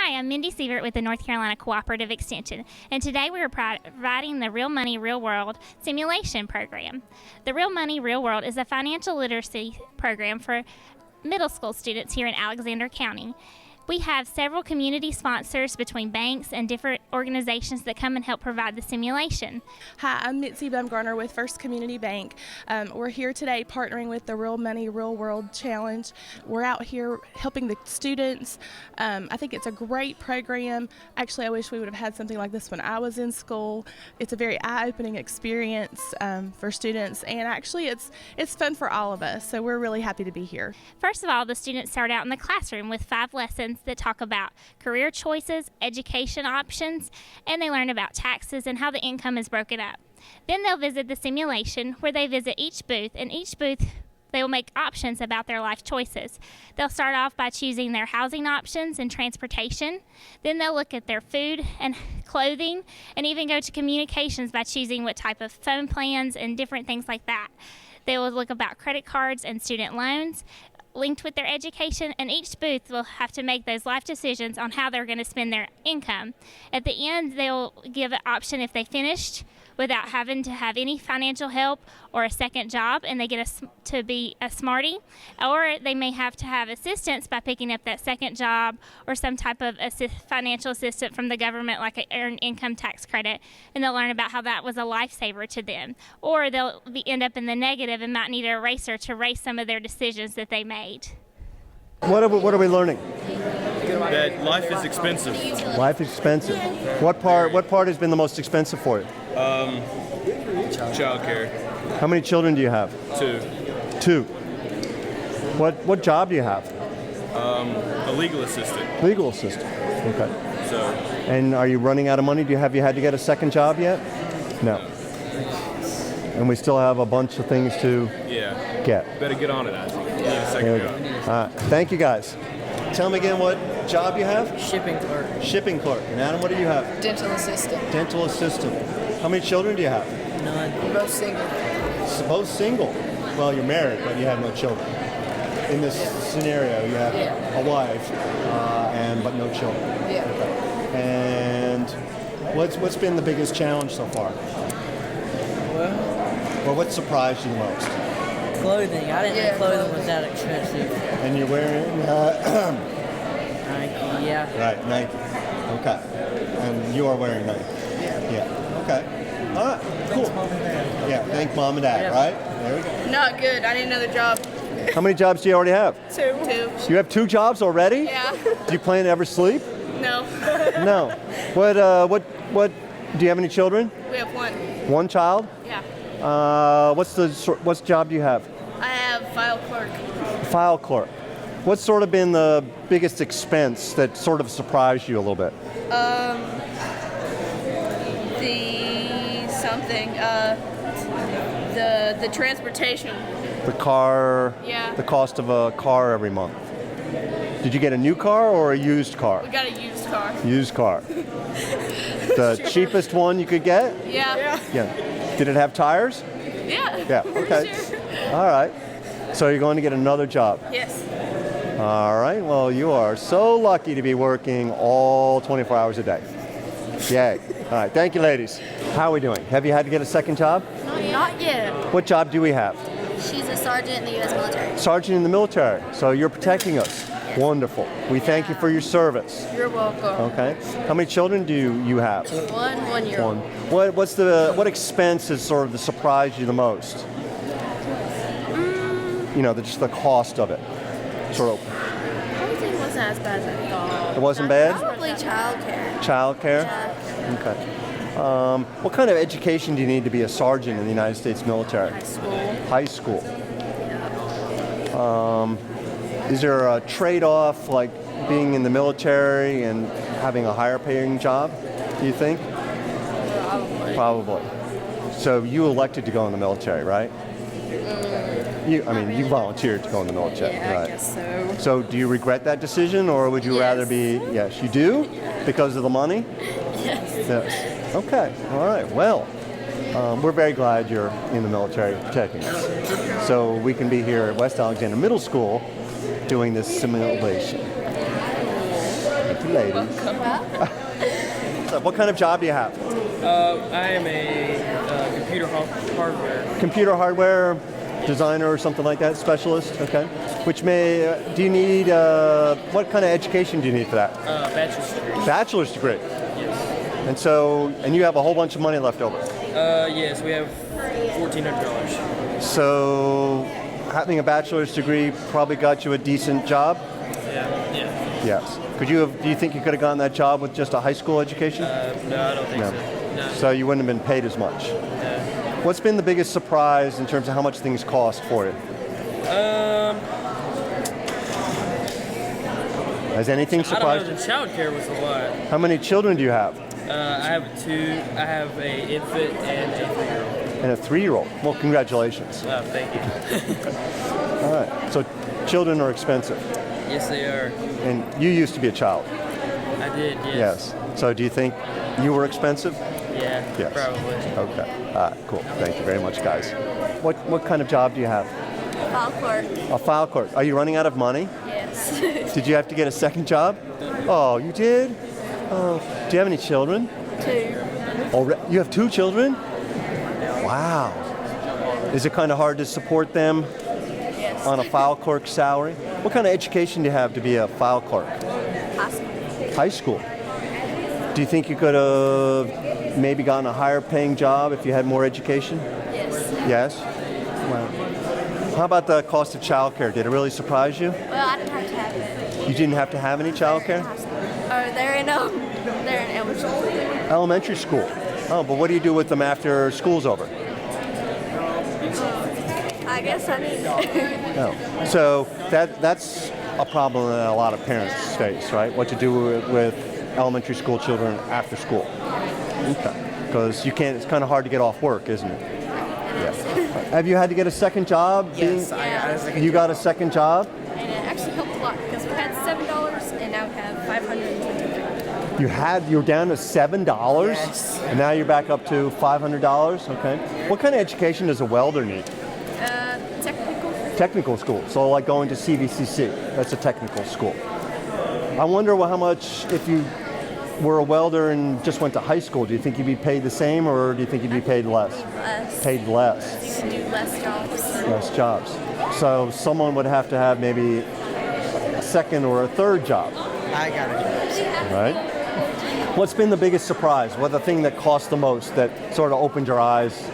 Hi, I'm Mindy Sievert with the North Carolina Cooperative Extension, and today we are providing the Real Money, Real World simulation program. The Real Money, Real World is a financial literacy program for middle school students here in Alexander County. We have several community sponsors between banks and different organizations that come and help provide the simulation. Hi, I'm Mitzi Bumgarner with First Community Bank. We're here today partnering with the Real Money, Real World Challenge. We're out here helping the students. I think it's a great program. Actually, I wish we would have had something like this when I was in school. It's a very eye-opening experience for students, and actually it's fun for all of us, so we're really happy to be here. First of all, the students start out in the classroom with 5 lessons that talk about career choices, education options, and they learn about taxes and how the income is broken up. Then they'll visit the simulation where they visit each booth, and each booth they will make options about their life choices. They'll start off by choosing their housing options and transportation. Then they'll look at their food and clothing, and even go to communications by choosing what type of phone plans and different things like that. They will look about credit cards and student loans linked with their education, and each booth will have to make those life decisions on how they're going to spend their income. At the end, they'll give an option if they finished without having to have any financial help or a second job, and they get to be a smarty, or they may have to have assistance by picking up that second job or some type of financial assistance from the government, like an earned income tax credit, and they'll learn about how that was a lifesaver to them. Or they'll end up in the negative and might need an eraser to erase some of their decisions that they made. What are we learning? That life is expensive. Life is expensive. What part has been the most expensive for you? Childcare. How many children do you have? 2. What job do you have? A legal assistant. Legal assistant. Okay. So. And are you running out of money? Have you had to get a second job yet? No. And we still have a bunch of things to get. Better get on it, Isaac. You need a second job. All right. Thank you, guys. Tell me again what job you have? Shipping clerk. Shipping clerk. And Adam, what do you have? Dental assistant. Dental assistant. How many children do you have? None. We're both single. Both single? Well, you're married, but you have no children. In this scenario, you have a wife, but no children. Yeah. Okay. And what's been the biggest challenge so far? Well, or what surprised you the most? clothing. I didn't know clothing was that expensive. And you're wearing Nike, yeah. Right, Nike. Okay. And you are wearing Nike. Yeah. Okay. All right. Cool. Thanks, Mom and Dad. Yeah. Thank Mom and Dad. Yeah. Right. There we go. Not good. I need another job. How many jobs do you already have? 2. You have 2 jobs already? Yeah. Do you plan to ever sleep? No. No. What do you have any children? We have 1. 1 child? Yeah. What job do you have? I have file clerk. File clerk. What's sort of been the biggest expense that sort of surprised you a little bit? The transportation. The car. Yeah. The cost of a car every month. Did you get a new car or a used car? We got a used car. Used car. The cheapest one you could get? Yeah. Yeah. Did it have tires? Yeah. Yeah. Okay. Sure. All right. So you're going to get another job. Yes. All right. Well, you are so lucky to be working all 24 hours a day. Yay. All right. Thank you, ladies. How are we doing? Have you had to get a second job? Not yet. What job do we have? She's a sergeant in the U.S. military. Sergeant in the military. So you're protecting us. Yes. Wonderful. We thank you for your service. You're welcome. Okay. How many children do you have? 1 year old. What expense has sort of surprised you the most? You know, just the cost of it. Sort of. Everything wasn't as bad as I thought. It wasn't bad? Probably childcare. Childcare? Yeah. Okay. What kind of education do you need to be a sergeant in the United States military? High school. High school. Yeah. Is there a trade-off, like being in the military and having a higher paying job, do you think? Probably. So you elected to go in the military, right? You volunteered to go in the military, Yeah, right? I guess so. So do you regret that decision, or would you Yes. rather be, yes, you do? Because of the money? Yes. Yes. Okay, all right, well, we're very glad you're in the military protecting us. So we can be here at West Alexander Middle School doing this simulation. Thank you, ladies. So what kind of job do you have? I am a computer hardware. Computer hardware designer or something like that, specialist? Okay. Which do you need, what kind of education do you need for that? Bachelor's degree. Bachelor's degree. Yes. And you have a whole bunch of money left over. Yes, we have $1,400. So having a bachelor's degree probably got you a decent job? Yeah. Yes. Do you think you could have gotten that job with just a high school education? No, I don't think so. No. So you wouldn't have been paid as much. No. What's been the biggest surprise in terms of how much things cost for you? Has anything surprised I you? don't know, the childcare was a lot. How many children do you have? I have two. I have an infant and a 3-year-old. And a 3-year-old. Well, congratulations. Thank you. All right. So children are expensive. Yes, they are. And you used to be a child. I did, yes. So do you think you were expensive? Yeah, Yes. probably. Okay. All right, cool. Thank you very much, guys. What kind of job do you have? File clerk. A file clerk. Are you running out of money? Yes. Did you have to get a second job? Oh, you did? Oh, do you have any children? 2. Oh, you have 2 children? Wow. Is it kind of hard to support them Yes. on a file clerk salary? What kind of education do you have to be a file clerk? High school. Do you think you could have maybe gotten a higher paying job if you had more education? Yes. Yes? Wow. How about the cost of childcare? Did it really surprise you? Well, I didn't have to have it. You didn't have to have any childcare? They're in elementary school. Elementary school. Oh, but what do you do with them after school's over? I guess I need. No. So that's a problem that a lot of parents face, right? What to do with elementary school children after school. Okay. Because you can't. It's kind of hard to get off work, isn't it? Yes. Have you had to get a second job? Yes, I got a second You got a second job? And it actually helped a lot because we had $7 and now we have $523. You were down to $7, Yes. and now you're back up to $500. Okay. What kind of education does a welder need? Technical. Technical school. So like going to CVCC. That's a technical school. I wonder how much if you were a welder and just went to high school. Do you think you'd be paid the same, or do you think you'd be paid less? Less. Paid less. You can do less jobs. Less jobs. So someone would have to have maybe a second or a third job, I got it. right? What's been the biggest surprise? What the thing that cost the most that sort of opened your eyes?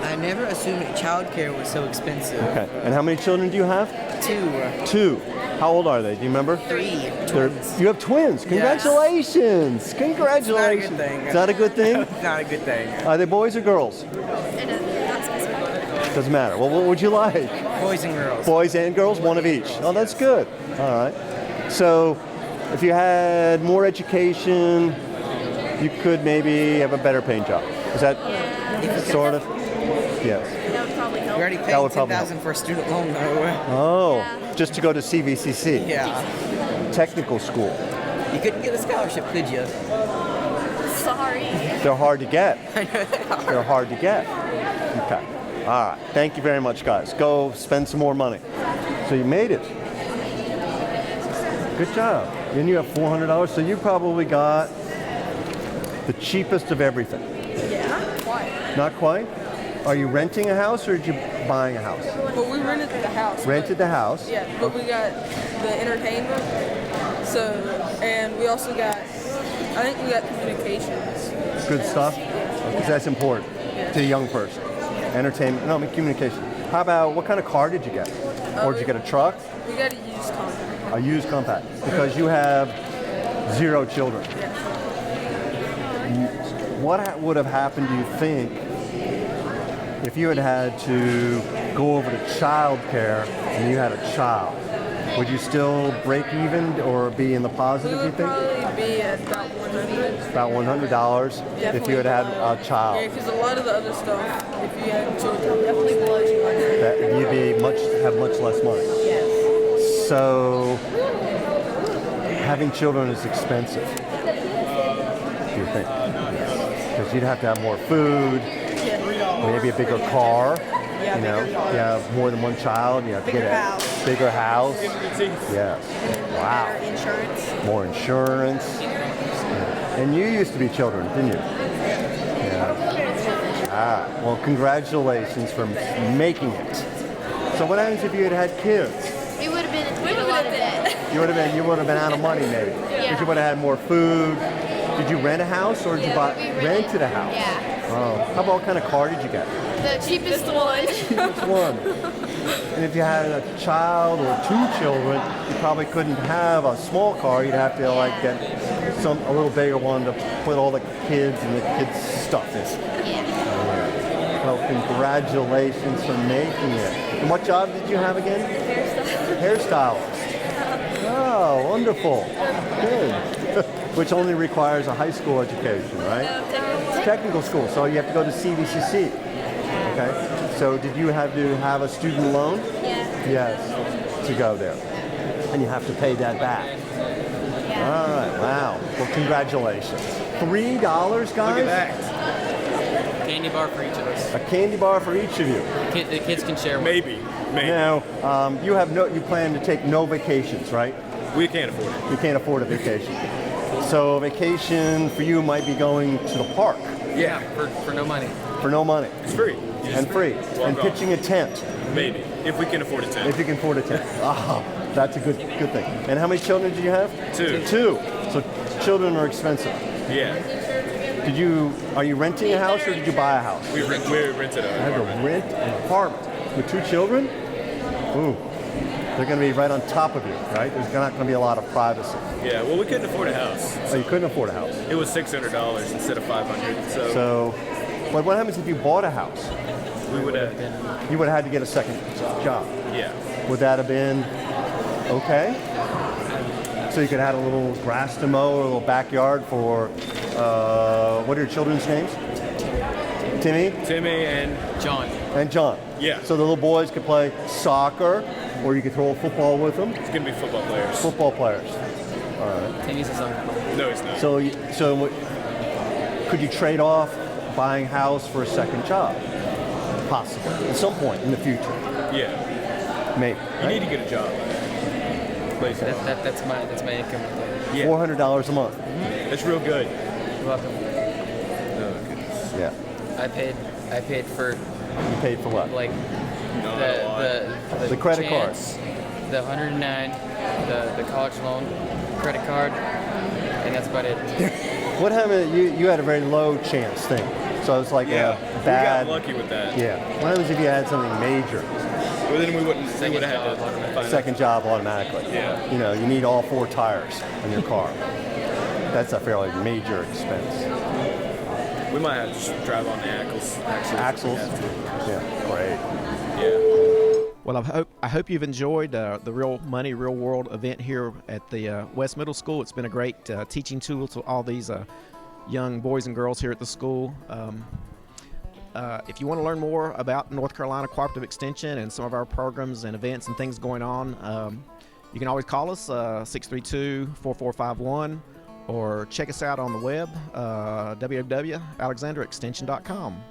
I never assumed that childcare was so expensive. Okay. And how many children do you have? 2. 2. How old are they? Do you remember? 3. You have twins. Congratulations. Congratulations. thing. Is that a good thing? It's not a good thing. Are they boys or girls? It doesn't not specified. Doesn't matter. Well, what would you like? Boys and girls. Boys and girls, one of each. Oh, that's good. All right. So, if you had more education, you could maybe have a better paying job. Is that sort of? Yes. That would probably help. We already That paid would probably $10,000 for a student loan though. Oh, Yeah. just to go to CVCC. Yeah. Technical school. You couldn't get a scholarship, could you? Sorry. They're hard to get. They're hard to get. Okay. All right. Thank you very much, guys. Go spend some more money. So you made it. Good job. Then you have $400. So you probably got the cheapest of everything. Yeah. Why? Not quite? Are you renting a house or are you buying a house? But we rented the house. Rented the house? Yeah, but we got the entertainment. So, and we also got, I think we got communications. Good stuff? Because that's important to a young person. Entertainment, no, I mean communication. How about, what kind of car did you get? Or did you get a truck? We got a used compact. A used compact? Because you have 0 children. What would have happened, do you think, if you had had to go over to child care and you had a child? Would you still break even or be in the We positive, you would think? probably be at about 100. About $100 if you had had a Yeah, child. because a lot of the other stuff, if you had children, definitely below 200. That you'd be have much less money. Yes. So having children is expensive. Do you think? Because you'd have to have more food, maybe a bigger car. You know, you have more than one child, you have to get a Bigger house. Yes. Wow. Better insurance. More insurance. Yeah. And you used to be children, didn't you? Yeah. Ah, well, congratulations for making it. So what happens if you had had kids? We would have been in a lot of debt. You would have been out of money maybe. Because you would have had more food. Did you rent a house or did you rented a house? Yeah. Oh. How about what kind of car did you get? The cheapest one. Cheapest one. And if you had a child or two children, you probably couldn't have a small car. You'd have to like get a little bigger one to put all the kids and the kids' stuff in. Yeah. Well, congratulations for making it. And what job did you have again? Hairstylist. Oh, wonderful. Good. Which only requires a high school education, right? Technical school. So you have to go to CVCC. Okay. So did you have to have a student loan? Yeah. Yes. To go there. And you have to pay that back. Yeah. All right. Wow. Well, congratulations. $3, guys? Look at that. Candy bar for each of us. A candy bar for each of you. The kids can share one. Maybe. Now, you plan to take no vacations, right? We can't afford it. You can't afford a vacation. So a vacation for you might be going to the park Yeah. For no money. for no money It's free. and free. And pitching a tent Maybe. If we can afford a tent. if you can afford a tent. Ah, that's a good thing. And how many children did you have? Two. Two. So children are expensive. Yeah. Are you renting a house or did you buy a house? We rented I a had to rent an apartment with two children? Ooh. They're going to be right on top of you, right? There's not going to be a lot of privacy. Yeah, well, we couldn't afford a house. Oh, you couldn't afford a house. It was $600 instead of $500. So, what happens if you bought a house? we would have. You would have had to get a second job. Yeah. Would that have been okay? So you could have had a little grass to mow or a little backyard for, what are your children's names? Timmy Timmy and John. and John. Yeah. So the little boys could play soccer, or you could throw a football with them. it's gonna be football players. Football players. All right. Timmy's a soccer player. No, he's not. So could you trade off buying a house for a second job? Possibly. At some point in the future. Yeah. Maybe. You need to get a job. Please. That's my income right there. Yeah. $400 a month. That's real good. You're welcome. Oh goodness. Yeah. I paid for You paid for what? like No, the credit card. chance, the 109, the college loan, credit card, and that's about it. What happened? You had a very low chance thing. So it's like Yeah. a bad. We got lucky with that. Yeah. What happens if you had something major? Well, then we would have had to find Second job automatically. Yeah. You know, you need all four tires on your car. That's a fairly major expense. We might have to just drive on the axles. Axles. Yeah. Great. Yeah. Well, I hope you've enjoyed the Real Money, Real World event here at the West Middle School. It's been a great teaching tool to all these young boys and girls here at the school. If you want to learn more about North Carolina Cooperative Extension and some of our programs and events and things going on, you can always call us 632-4451 or check us out on the web, www.alexandraextension.com.